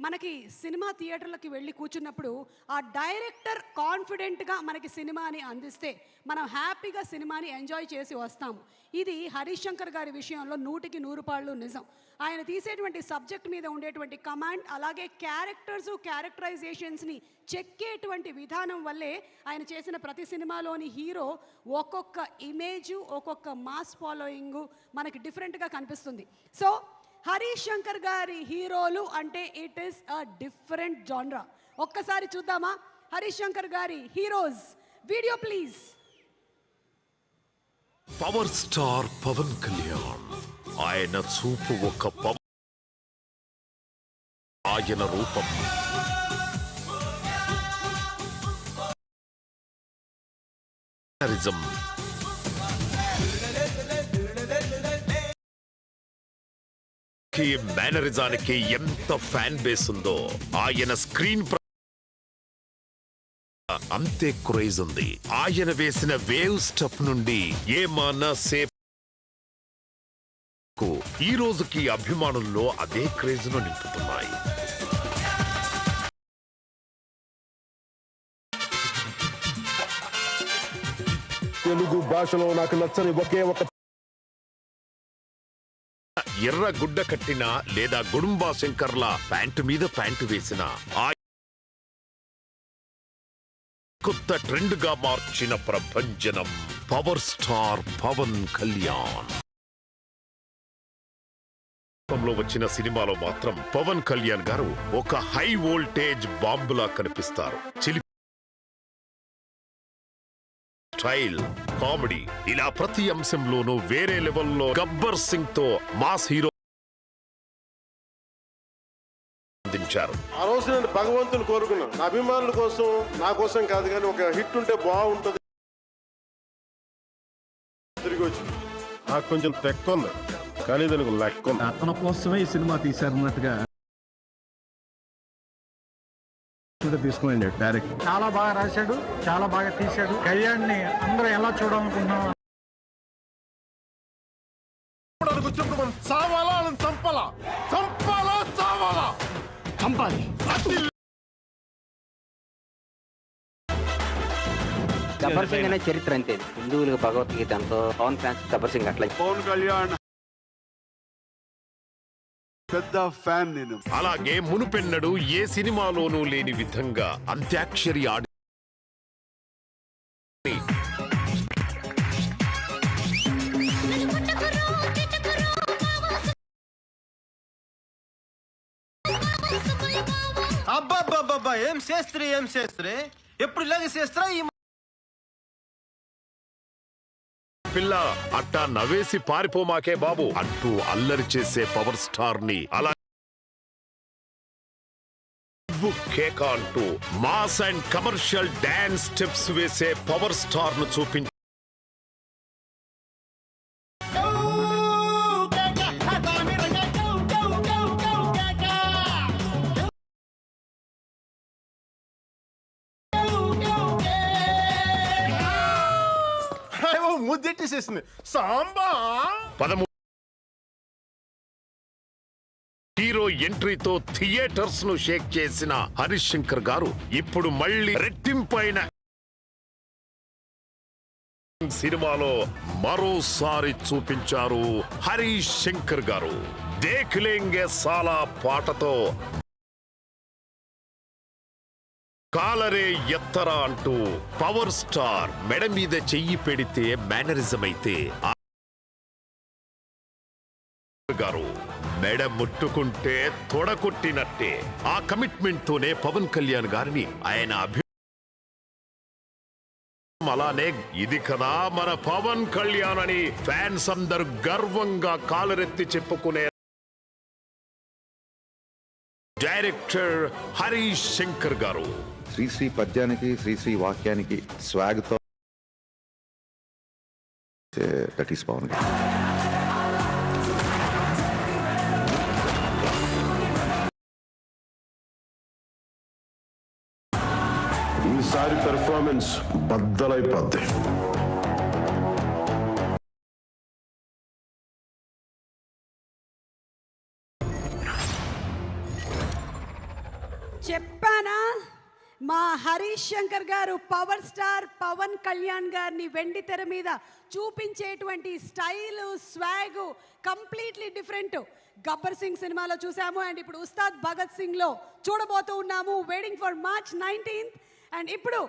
మనకి సినిమా థియేటర్లకి వెళ్ళి కూర్చున్నప్పుడు ఆ డైరెక్టర్ కాన్ఫిడెంట్గా మనకి సినిమాని అందిస్తే మనం హ్యాపీగా సినిమాని ఎంజాయ్ చేసి వస్తాము. ఇది హరీష్ శంకర్ గారి విషయంలో 100కి 100 పాళ్ళు నిజం. ఆయన తీసేటువంటి సబ్జెక్ట్ మీద ఉండేటువంటి కమాండ్, అలాగే క్యారెక్టరైజేషన్స్ని చెక్కేటువంటి విధానం వల్లే ఆయన చేసిన ప్రతి సినిమాలోని హీరో ఒక్కొక్క ఇమేజు, ఒక్కొక్క మాస్ ఫాలోయింగు మనకి డిఫరెంట్గా కనిపిస్తుంది. సో హరీష్ శంకర్ గారి హీరోలు అంటే ఇట్ ఈస్ అ డిఫరెంట్ జానరా. ఒక్కసారి చూద్దామా హరీష్ శంకర్ గారి heroes video please. Power star Pawan Kalyan, ఆయన చూపు ఒక ఆయన రూపం మేనరిజానికి ఎంత ఫ్యాన్ బేస్ ఉందో ఆయన స్క్రీన్ అంతే క్రేజ్ ఉంది. ఆయన వేసిన వేవ్ స్టెప్ నుండి ఏమానా సేపు ఈ రోజుకి అభిమానుల్లో అదే క్రేజ్ ను నింపుతున్నాయి. తెలుగు భాషలో నాకు నచ్చని ఒకే ఒక ఎర్ర గుడ్డ కట్టిన లేదా గుడుంబా శంకర్ల ప్యాంటు మీద ప్యాంటు వేసిన కొత్త ట్రెండ్ గా మార్చిన ప్రభంజనం పవర్ స్టార్ పవన్ కళ్యాణ్. వచ్చిన సినిమాలో మాత్రం పవన్ కళ్యాణ్ గారు ఒక హై వోల్టేజ్ బాంబులా కనిపిస్తారు. స్టైల్, కామెడీ ఇలా ప్రతి అంశంలోనూ వేరే లెవెల్లో గబ్బర్ సింగ్ తో మాస్ హీరో అందించారు. ఆ రోజు నేను భగవంతుని కోరుకున్నాను, నా అభిమానుల కోసం, నా కోసం కాదు, కానీ ఒక హిట్ ఉంటే బాగుంటుంది. తిరిగి వచ్చి నాకు కొంచెం తెక్కుంది, కానీ దానికి లెక్క ఉంది. అతని కోసమే ఈ సినిమా తీశారన్నట్టుగా తీసుకున్నాడు డైరెక్ట్. చాలా బాగా రాశాడు, చాలా బాగా తీశాడు. కళ్యాణ్ని అందరూ ఎలా చూడాలనుకుంటున్నాం. మనం చావాలా, చంపాలా, చంపాలా, చావాలా, చంపాలి. గబ్బర్ సింగ్ అనే చరిత్ర అంతే. హిందువులకు భగవద్గీత అంతో పవన్ ఫ్యాన్స్ గబ్బర్ సింగ్ అట్లా. పవన్ కళ్యాణ్ పెద్ద ఫ్యాన్ నేను. అలాగే మునుపెన్నడు ఏ సినిమాలోనూ లేని విధంగా అంత్యాక్షరి ఆడి అబ్బాబ్బాబ్బా, ఏం చేస్త్రీ ఎప్పుడు ఇలాగే చేస్త్రా. ఈ పిల్ల అట్టా నవ్వేసి పారిపోమాకే బాబు అంటూ అల్లరి చేసే పవర్ స్టార్ ని అలా కేక అంటూ mass and commercial dance steps వేసే పవర్ స్టార్ ను చూపించి ముద్దెట్టేసేసింది. సాంబా హీరో ఎంట్రీతో థియేటర్స్ ను షేక్ చేసిన హరీష్ శంకర్ గారు ఇప్పుడు మళ్ళీ రెట్టింపైన సినిమాలో మరోసారి చూపించారు. హరీష్ శంకర్ గారు దేఖ్లేంగే సాలా పాటతో కాలరే ఎత్తరా అంటూ పవర్ స్టార్ మెడ మీద చెయ్యి పెడితే మేనరిజం అయితే గారు మెడ ముట్టుకుంటే తొడకొట్టినట్టే. ఆ కమిట్మెంట్ తోనే పవన్ కళ్యాణ్ గారిని ఆయన అలానే ఇది కదా మన పవన్ కళ్యాణ్ అని ఫ్యాన్స్ అందరూ గర్వంగా కాలరెత్తి చెప్పుకునే డైరెక్టర్ హరీష్ శంకర్ గారు. శ్రీశ్రీ పద్యానికి, శ్రీశ్రీ వాక్యానికి స్వాగ్తో దట్ ఈస్ పవన్. ఈసారి పెర్ఫార్మెన్స్ బద్దలైపోద్ది. చెప్పానా మా హరీష్ శంకర్ గారు పవర్ స్టార్ పవన్ కళ్యాణ్ గారిని వెండి తెర మీద చూపించేటువంటి style స్వాగు completely different. Gabbar Singh సినిమాలో చూసాము అండ్ ఇప్పుడు ఉస్తాద్ భగత్ సింగ్లో చూడబోతూ ఉన్నాము. Waiting for March 19th. And ఇప్పుడు